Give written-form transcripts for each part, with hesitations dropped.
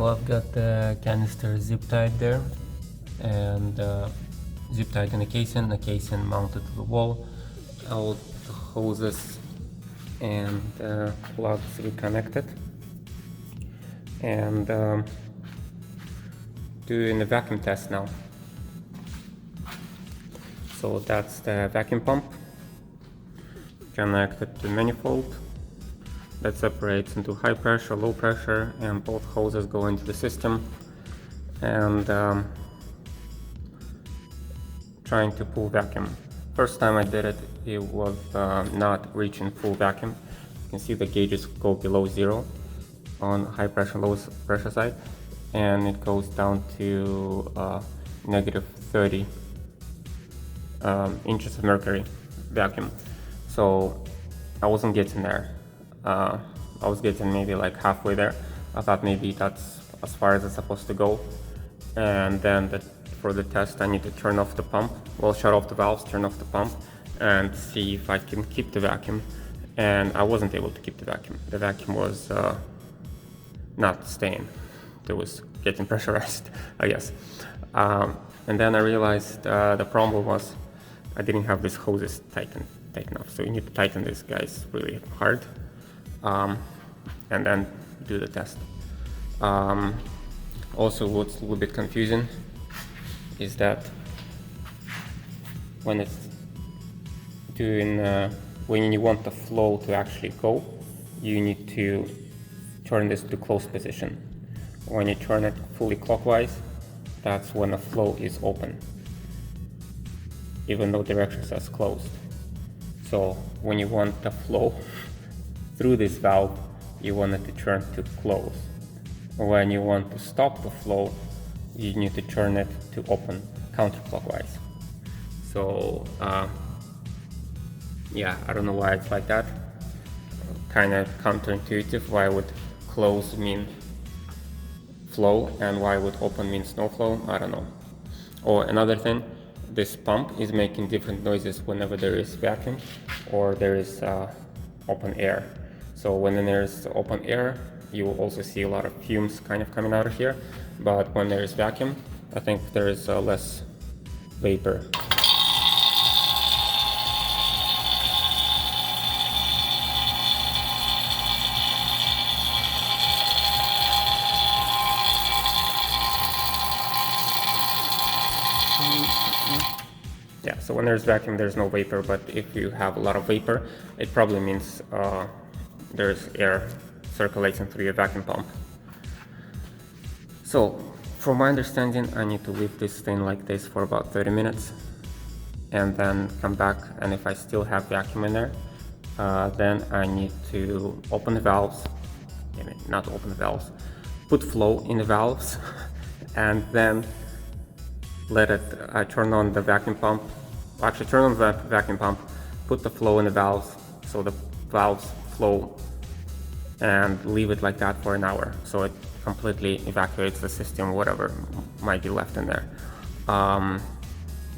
So I've got the canister zip tied there, and zip tied in a casing mounted to the wall. All the hoses and plugs reconnected, and doing the vacuum test now. So that's the vacuum pump connected to manifold that separates into high pressure, low pressure, and both hoses go into the system, and trying to pull vacuum. First time I did it, it was not reaching full vacuum. You can see the gauges go below zero on high pressure, low pressure side, and it goes down to negative 30 inches of mercury vacuum. So I wasn't getting there. I was getting maybe like halfway there. I thought maybe that's as far as it's supposed to go. And then for the test, I need to turn off the pump. Well, shut off the valves, turn off the pump, and see if I can keep the vacuum. And I wasn't able to keep the vacuum. The vacuum was not staying. It was getting pressurized, I guess. And then I realized the problem was I didn't have these hoses tight enough. So you need to tighten these guys really hard, and then do the test. Also, what's a little bit confusing is that when it's doing, when you want the flow to actually go, you need to turn this to closed position. When you turn it fully clockwise, that's when the flow is open, even though direction says closed. So when you want the flow through this valve, you want it to turn to close. When you want to stop the flow, you need to turn it to open counterclockwise. So yeah, I don't know why it's like that. Kind of counterintuitive. Why would close mean flow and why would open means no flow? I don't know. Or another thing, this pump is making different noises whenever there is vacuum or there is open air. So when there's open air, you will also see a lot of fumes kind of coming out of here. But when there is vacuum, I think there is less vapor. Yeah, so when there's vacuum, there's no vapor, but if you have a lot of vapor, it probably means there's air circulating through your vacuum pump. So, from my understanding, I need to leave this thing like this for about 30 minutes and then come back, and if I still have vacuum in there, then I need to open the valves, not open the valves, put flow in the valves and then let it, turn on the vacuum pump, actually turn on the vacuum pump, put the flow in the valves so the valves flow, and leave it like that for an hour so it completely evacuates the system, whatever might be left in there.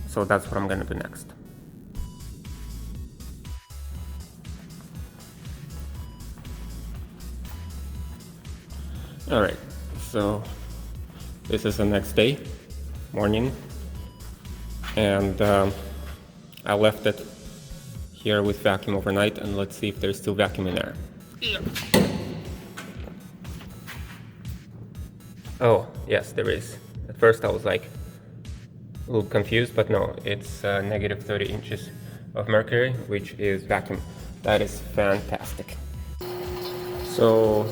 So that's what I'm gonna do next. Alright, so this is the next day, morning, and I left it here with vacuum overnight, and let's see if there's still vacuum in there. Yeah. Oh, yes, there is. At first I was like a little confused, but no, it's negative 30 inches of mercury, which is vacuum. That is fantastic. So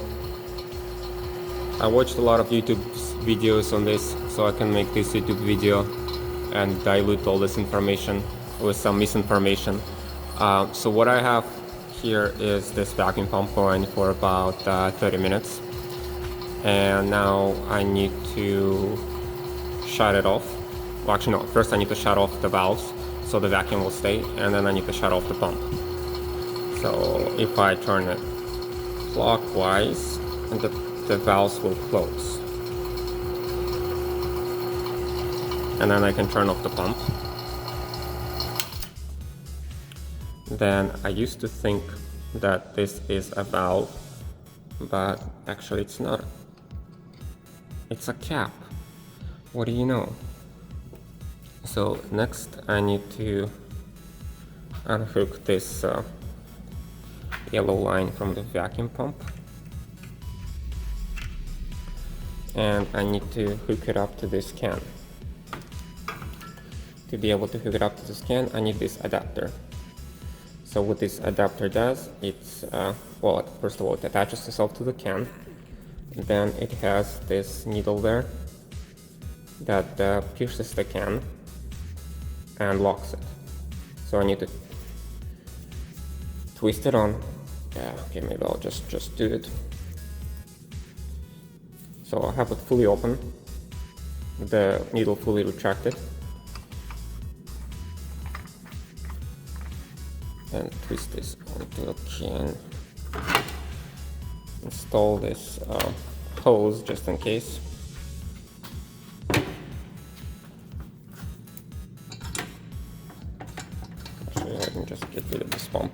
I watched a lot of YouTube videos on this, so I can make this YouTube video and dilute all this information with some misinformation. So what I have here is this vacuum pump going for about 30 minutes. And now I need to shut it off. Well, actually no, first I need to shut off the valves so the vacuum will stay, and then I need to shut off the pump. So if I turn it clockwise, and the valves will close. And then I can turn off the pump. Then I used to think that this is a valve, but actually it's not. It's a cap. What do you know? So next I need to unhook this yellow line from the vacuum pump. And I need to hook it up to this can. To be able to hook it up to this can, I need this adapter. So what this adapter does, it's, well, first of all, it attaches itself to the can. Then it has this needle there that pierces the can and locks it. So I need to twist it on. Yeah, okay, maybe I'll just do it. So I'll have it fully open, the needle fully retracted, and twist this onto a can. Install this hose just in case. Actually, I can just get rid of this pump.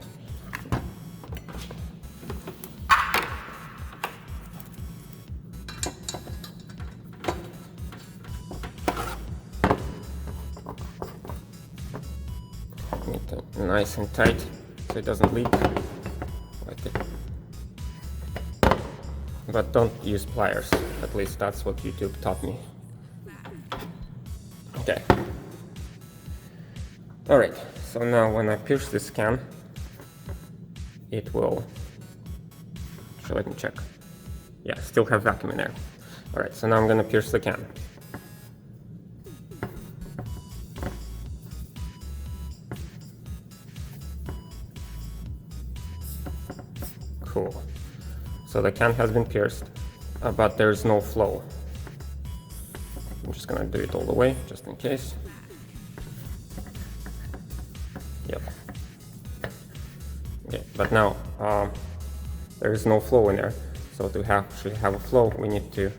Make it nice and tight so it doesn't leak. Like it. But don't use pliers, at least that's what YouTube taught me. Okay. Alright, so now when I pierce this can, it will... So let me check. Yeah, still have vacuum in there. Alright, so now I'm gonna pierce the can. Cool. So the can has been pierced, but there's no flow. I'm just gonna do it all the way, just in case. Yep. Okay, but now there is no flow in there. So to actually have a flow, we need to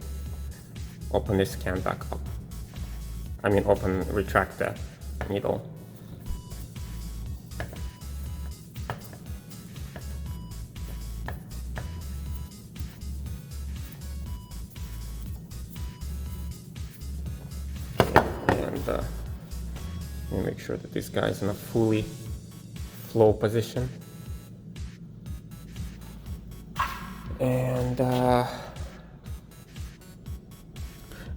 open this can back up. I mean, retract the needle. Let me make sure that this guy is in a fully flow position. And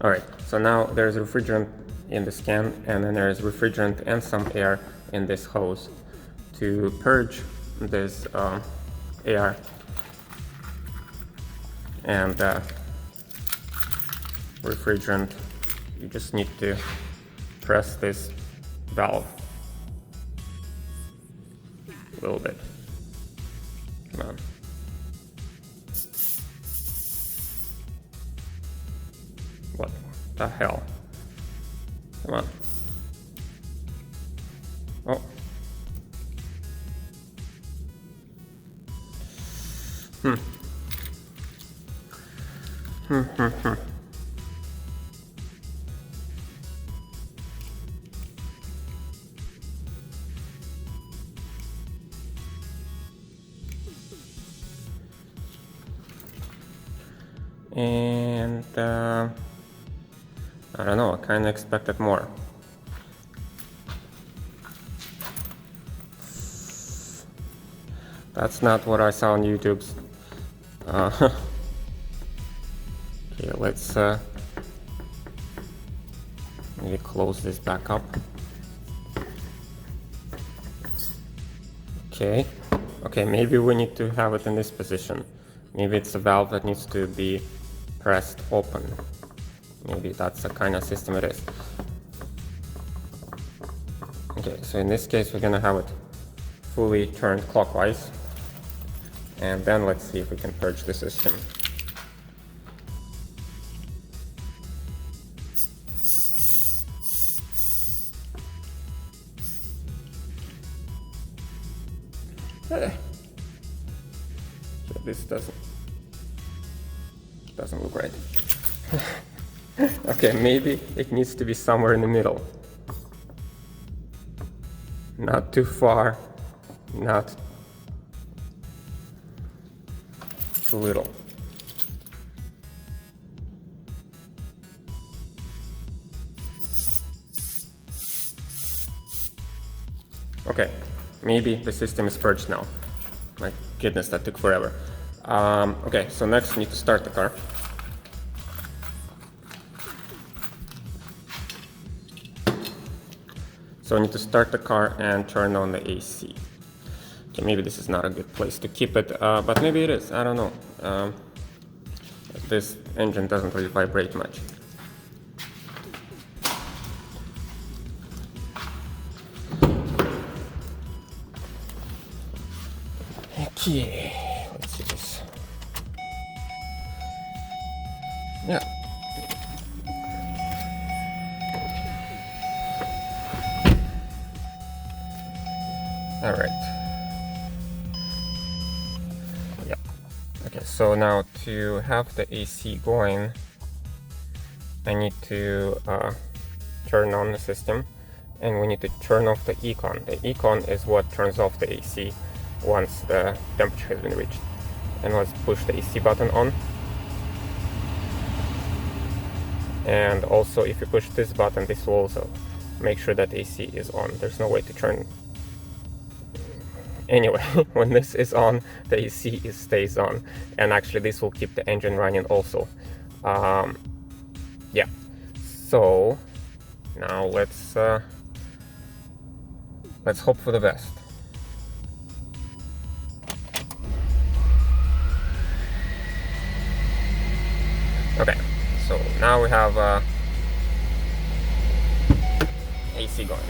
alright, so now there's refrigerant in this can, and then there's refrigerant and some air in this hose. To purge this air and refrigerant, you just need to press this valve a little bit. Come on. What the hell? Come on. Oh. And I don't know, I kind of expected more. That's not what I saw on YouTube's. Okay, let's maybe close this back up. Okay, maybe we need to have it in this position. Maybe it's a valve that needs to be pressed open. Maybe that's the kind of system it is. Okay, so in this case we're gonna have it fully turned clockwise, and then let's see if we can purge the system. So this doesn't look right. Okay, maybe it needs to be somewhere in the middle. Not too far, not too little. Okay, maybe the system is purged now. My goodness, that took forever. Okay, so next we need to start the car. So we need to start the car and turn on the AC. Okay, maybe this is not a good place to keep it, but maybe it is, I don't know. This engine doesn't really vibrate much. Okay, let's see this. Yeah. All right. Yeah. Okay, so now to have the AC going, I need to turn on the system, and we need to turn off the econ. The econ is what turns off the AC once the temperature has been reached. And let's push the AC button on. And also, if you push this button, this will also make sure that AC is on. There's no way to turn. Anyway, when this is on, the AC stays on, and actually this will keep the engine running also. Yeah. So now let's hope for the best. Okay, so now we have AC going.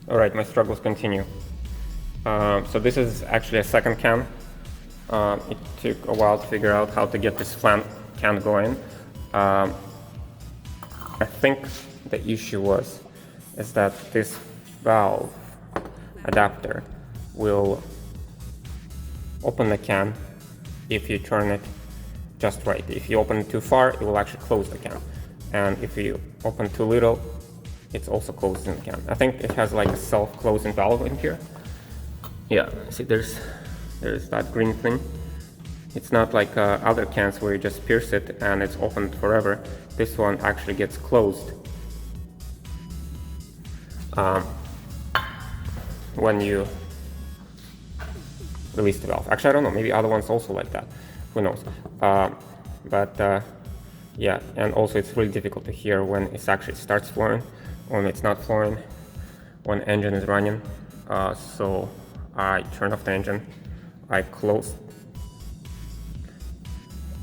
Alright, my struggles continue. So this is actually a second can. It took a while to figure out how to get this can going. I think the issue is that this valve adapter will open the can if you turn it just right. If you open it too far, it will actually close the can. And if you open too little, it's also closed in the can. I think it has like a self-closing valve in here. Yeah, see there's that green thing. It's not like other cans where you just pierce it and it's opened forever. This one actually gets closed when you release the valve. Actually, I don't know, maybe other ones also like that. Who knows? Yeah, and also it's really difficult to hear when it actually starts flowing, when it's not flowing, when the engine is running. So I turned off the engine, I closed.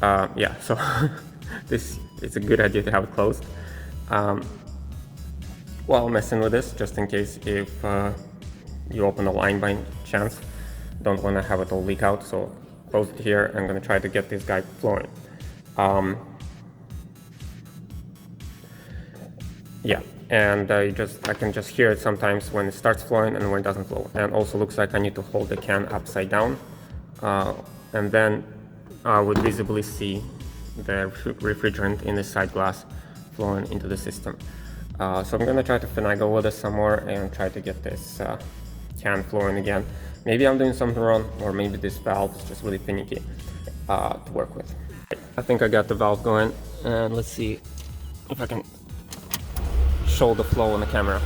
Yeah, so this is a good idea to have it closed. While messing with this, just in case if you open a line by chance, don't want to have it all leak out, so close it here. I'm going to try to get this guy flowing. Yeah, and I can just hear it sometimes when it starts flowing and when it doesn't flow. And also looks like I need to hold the can upside down, and then I would visibly see the refrigerant in the side glass flowing into the system. So I'm gonna try to finagle with this some more and try to get this can flowing again. Maybe I'm doing something wrong, or maybe this valve is just really finicky to work with. I think I got the valve going, and let's see if I can show the flow on the camera.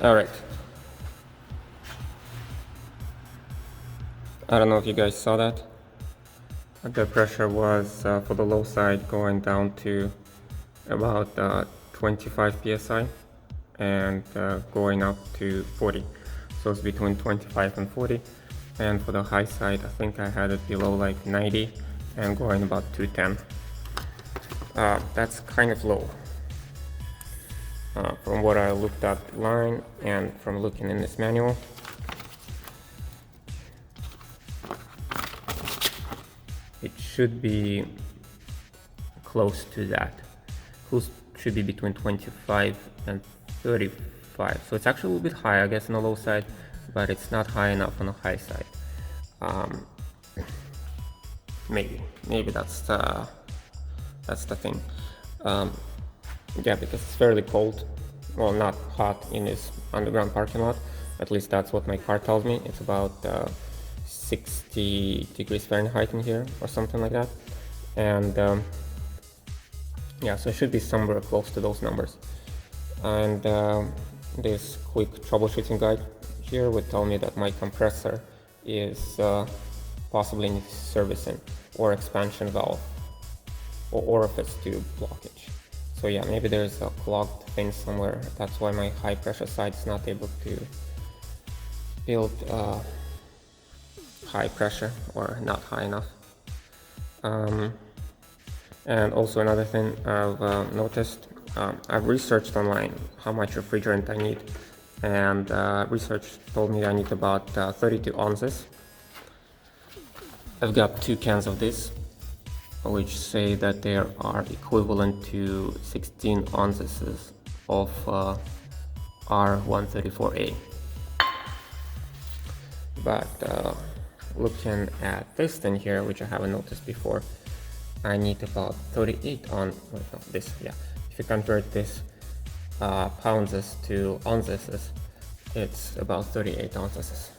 All right. I don't know if you guys saw that. The pressure was for the low side going down to about 25 psi and going up to 40. So it's between 25 and 40. And for the high side, I think I had it below like 90 and going about 210. That's kind of low. From what I looked up online and from looking in this manual. It should be close to that. Should be between 25 and 35. So it's actually a little bit high, I guess, on the low side, but it's not high enough on the high side. Maybe that's the thing. Yeah, because it's fairly cold. Well, not hot in this underground parking lot. At least that's what my car tells me. It's about 60 degrees Fahrenheit in here or something like that. And yeah, so it should be somewhere close to those numbers. And this quick troubleshooting guide here would tell me that my compressor is possibly needs servicing or expansion valve or orifice tube blockage. So yeah, maybe there's a clogged thing somewhere. That's why my high pressure side is not able to build high pressure or not high enough. And also another thing I've noticed, I've researched online how much refrigerant I need, and research told me I need about 32 ounces. I've got 2 cans of this, which say that they are equivalent to 16 ounces of R134A. But looking at this thing here, which I haven't noticed before, I need about 38 on, wait, no, this, yeah. If you convert this pounds to ounces, it's about 38 ounces.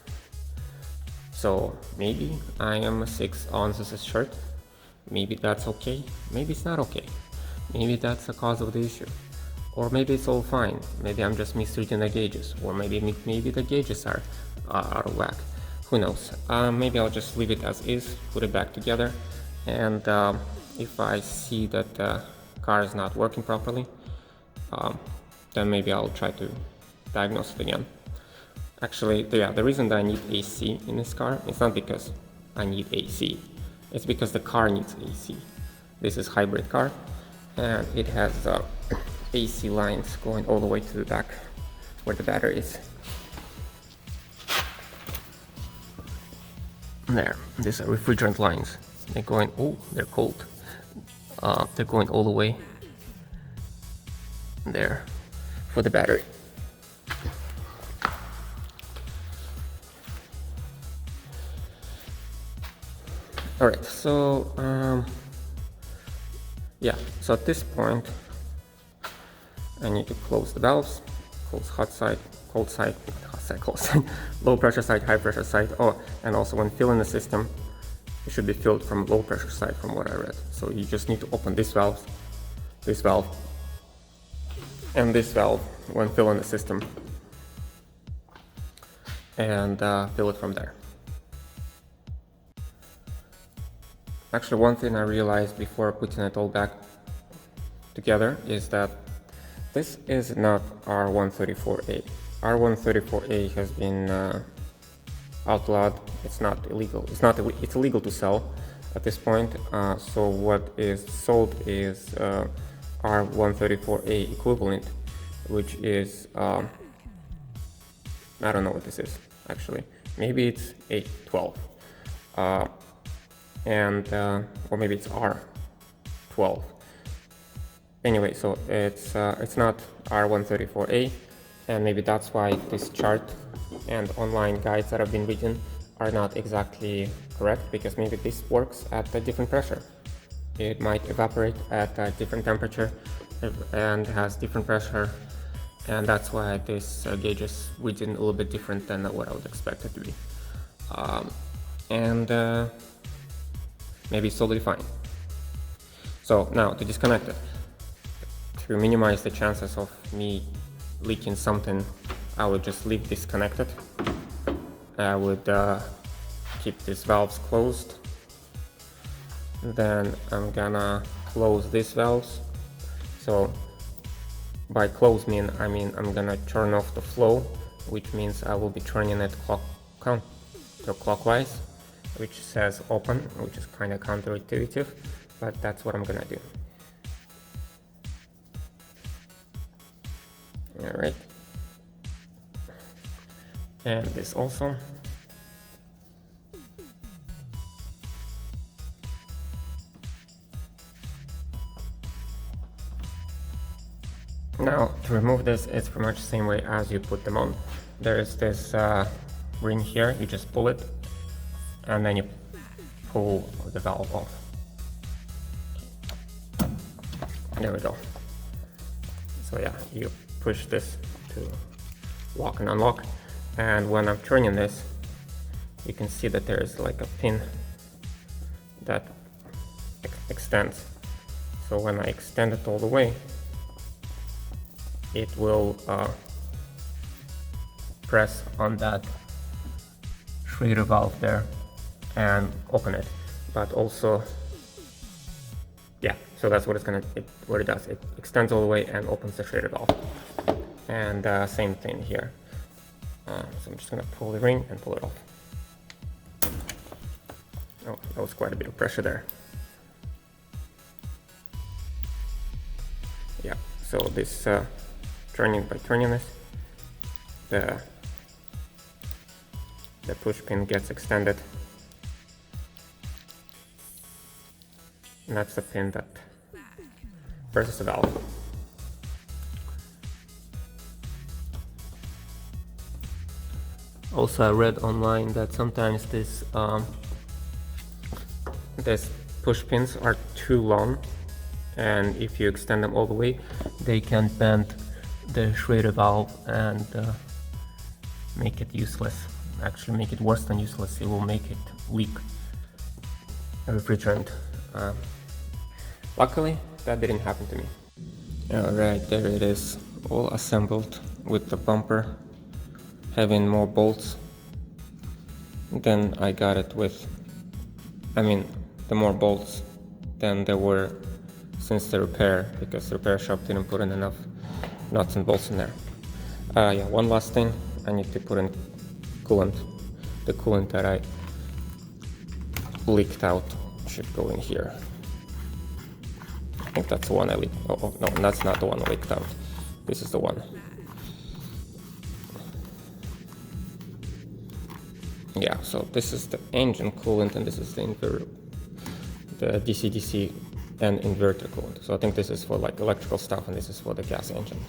So maybe I am 6 ounces short. Maybe that's okay. Maybe it's not okay. Maybe that's the cause of the issue. Or maybe it's all fine. Maybe I'm just misreading the gauges. Or maybe the gauges are out of whack. Who knows? Maybe I'll just leave it as is, put it back together. And if I see that the car is not working properly, then maybe I'll try to diagnose it again. Actually, the reason that I need AC in this car is not because I need AC. It's because the car needs AC. This is a hybrid car, and it has AC lines going all the way to the back where the battery is. There, these are refrigerant lines. They're going, oh, they're cold. They're going all the way there for the battery. All right, so yeah, so at this point I need to close the valves, close hot side, cold side, hot side, cold side, low pressure side, high pressure side. Oh, and also when filling the system, it should be filled from low pressure side from what I read. So you just need to open this valve, and this valve when filling the system, and fill it from there. Actually, one thing I realized before putting it all back together is that this is not R134A. R134A has been outlawed. It's not illegal. It's illegal to sell at this point. So what is sold is R134A equivalent, which is I don't know what this is actually. Maybe it's 812. Or maybe it's R12. Anyway, so it's not R134A, and maybe that's why this chart and online guides that have been written are not exactly correct, because maybe this works at a different pressure. It might evaporate at a different temperature and has different pressure, and that's why this gauge is written a little bit different than what I would expect it to be. Maybe it's totally fine. So now to disconnect it, to minimize the chances of me leaking something I would just leave this connected. I would keep these valves closed. Then I'm gonna close these valves. So by close I mean I'm gonna turn off the flow, which means I will be turning it counterclockwise, which says open, which is kind of counterintuitive, but that's what I'm gonna do. All right, and this also. Now, to remove this, it's pretty much the same way as you put them on. There is this ring here, you just pull it, and then you pull the valve off. There we go. So yeah, you push this to lock and unlock, and when I'm turning this, you can see that there is like a pin that extends. So when I extend it all the way, it will press on that Schrader valve there and open it. But also, yeah, so that's what what it does. It extends all the way and opens the Schrader valve. And same thing here. So I'm just gonna pull the ring and pull it off. Oh, that was quite a bit of pressure there. Yeah, so this by turning this, the push pin gets extended, and that's the pin that presses the valve. Also, I read online that sometimes this push pins are too long, and if you extend them all the way, they can bend the Schrader valve and make it useless. Actually make it worse than useless. It will make it leak refrigerant. Luckily, that didn't happen to me. Alright, there it is, all assembled with the bumper, having more bolts than I got it with. The more bolts than there were since the repair, because the repair shop didn't put in enough nuts and bolts in there. Yeah, one last thing, I need to put in coolant. The coolant that I leaked out should go in here. I think that's the one I leaked. Oh no, that's not the one I leaked out. This is the one. Yeah, so this is the engine coolant and this is the DC-DC and inverter coolant. So I think this is for like electrical stuff and this is for the gas engine.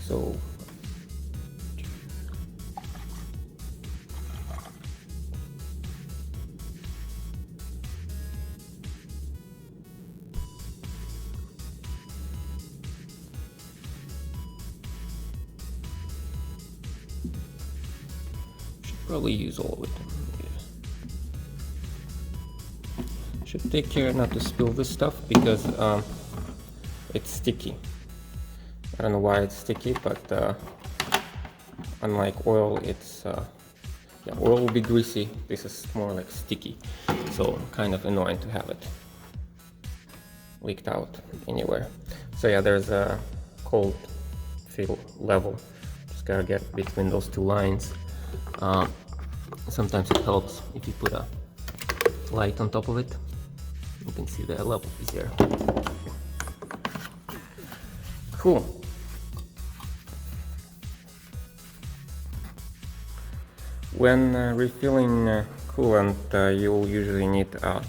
So should probably use all of it. Yeah. Should take care not to spill this stuff because it's sticky. I don't know why it's sticky, but unlike oil, it's yeah, oil will be greasy. This is more like sticky, so kind of annoying to have it leaked out anywhere. So yeah, there's a cold fill level. Just gotta get between those two lines. Sometimes it helps if you put a light on top of it. You can see the level is there. Cool. When refilling coolant, you'll usually need a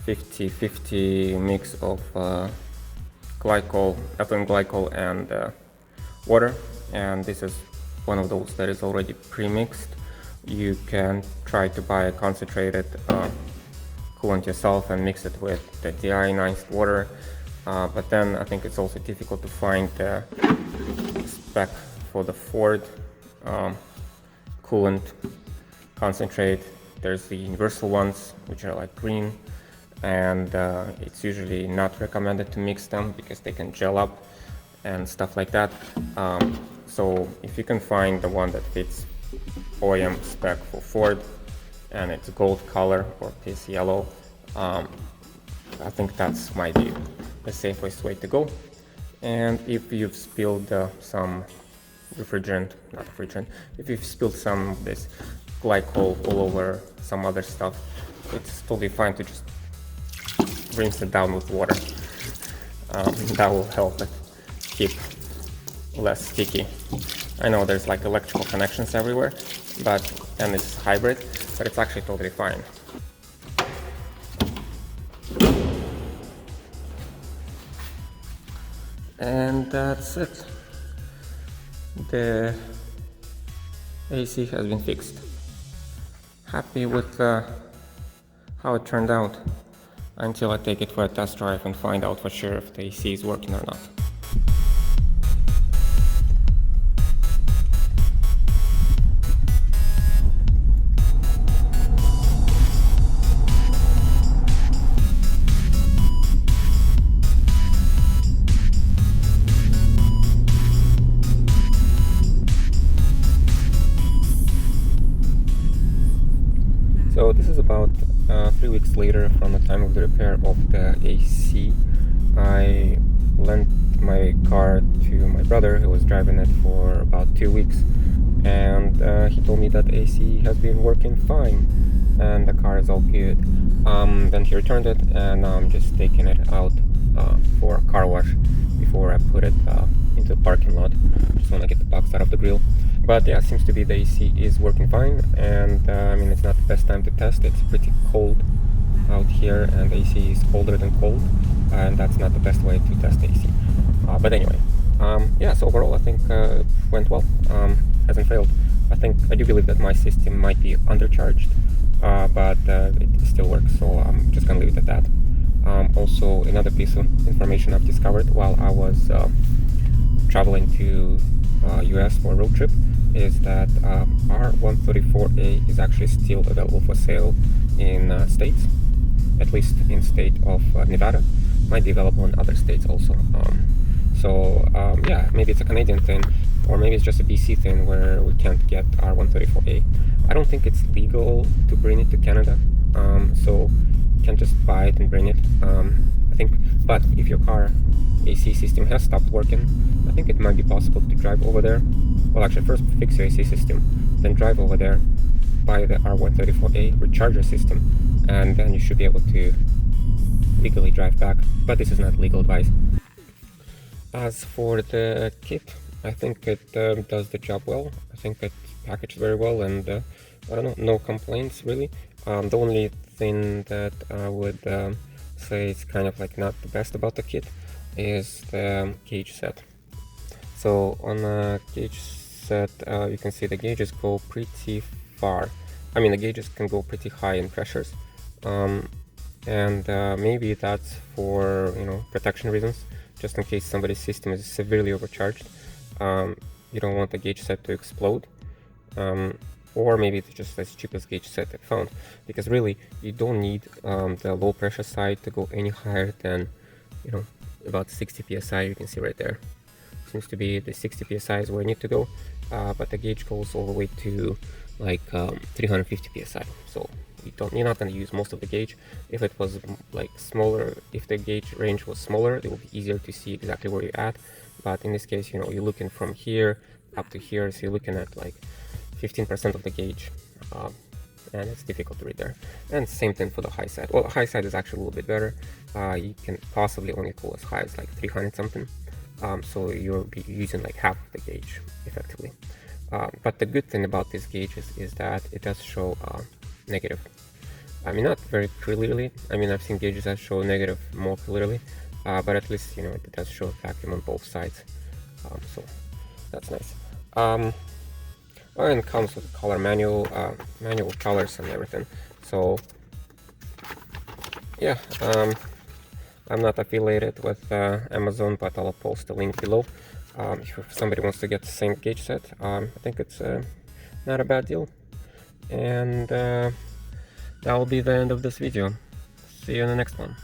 50-50 mix of ethylene glycol and water, and this is one of those that is already pre-mixed. You can try to buy a concentrated coolant yourself and mix it with the deionized water. But then I think it's also difficult to find the spec for the Ford coolant concentrate. There's the universal ones, which are like green, and it's usually not recommended to mix them because they can gel up and stuff like that. So if you can find the one that fits OEM spec for Ford and it's gold color or piss yellow, I think that's might be the safest way to go. And if you've spilled some if you've spilled some of this glycol all over some other stuff, it's totally fine to just rinse it down with water. That will help it keep less sticky. I know there's like electrical connections everywhere, and it's hybrid, but it's actually totally fine. And that's it. The AC has been fixed. Happy with how it turned out, until I take it for a test drive and find out for sure if the AC is working or not. So this is about 3 weeks later from the time of the repair of the AC. I lent my car to my brother, who was driving it for about 2 weeks, and he told me that AC has been working fine and the car is all good. Then he returned it, and I'm just taking it out for a car wash before I put it into the parking lot. Just want to get the box out of the grill. But yeah, it seems to be the AC is working fine, and I mean, it's not the best time to test. It's pretty cold out here, and the AC is colder than cold, and that's not the best way to test the AC. But anyway, yeah, so overall I think it went well, hasn't failed. I do believe that my system might be undercharged, but it still works, so I'm just gonna leave it at that. Also, another piece of information I've discovered while I was traveling to US for a road trip is that R134A is actually still available for sale in states, at least in state of Nevada. Might be available in other states also. Yeah, maybe it's a Canadian thing, or maybe it's just a BC thing where we can't get R134A. I don't think it's legal to bring it to Canada, so you can't just buy it and bring it, I think. But if your car AC system has stopped working, I think it might be possible to drive over there. Well, actually, first fix your AC system, then drive over there, buy the R134A recharger system, and then you should be able to legally drive back. But this is not legal advice. As for the kit, I think it does the job well. I think it's packaged very well, and I don't know, no complaints really. The only thing that I would say is kind of like not the best about the kit is the gauge set. So on a gauge set, you can see the gauges go pretty far. I mean, the gauges can go pretty high in pressures, and maybe that's for, you know, protection reasons, just in case somebody's system is severely overcharged. You don't want the gauge set to explode, or maybe it's just as cheapest gauge set I found, because really you don't need the low pressure side to go any higher than, you know, about 60 psi. You can see right there, seems to be the 60 psi is where I need to go, but the gauge goes all the way to like 350 psi. So you're not going to use most of the gauge. If it was like smaller, if the gauge range was smaller, it would be easier to see exactly where you're at. But in this case, you know, you're looking from here up to here, so you're looking at like 15% of the gauge, and it's difficult to read there. And same thing for the high side. Well, the high side is actually a little bit better. You can possibly only go as high as like 300 something, so you'll be using like half of the gauge effectively. But the good thing about this gauge is that it does show negative. I mean, not very clearly. I mean, I've seen gauges that show negative more clearly, but at least, you know, it does show vacuum on both sides, so that's nice. And it comes with a color manual, manual colors and everything. So yeah, I'm not affiliated with Amazon, but I'll post a link below. If somebody wants to get the same gauge set, I think it's not a bad deal. And that will be the end of this video. See you in the next one.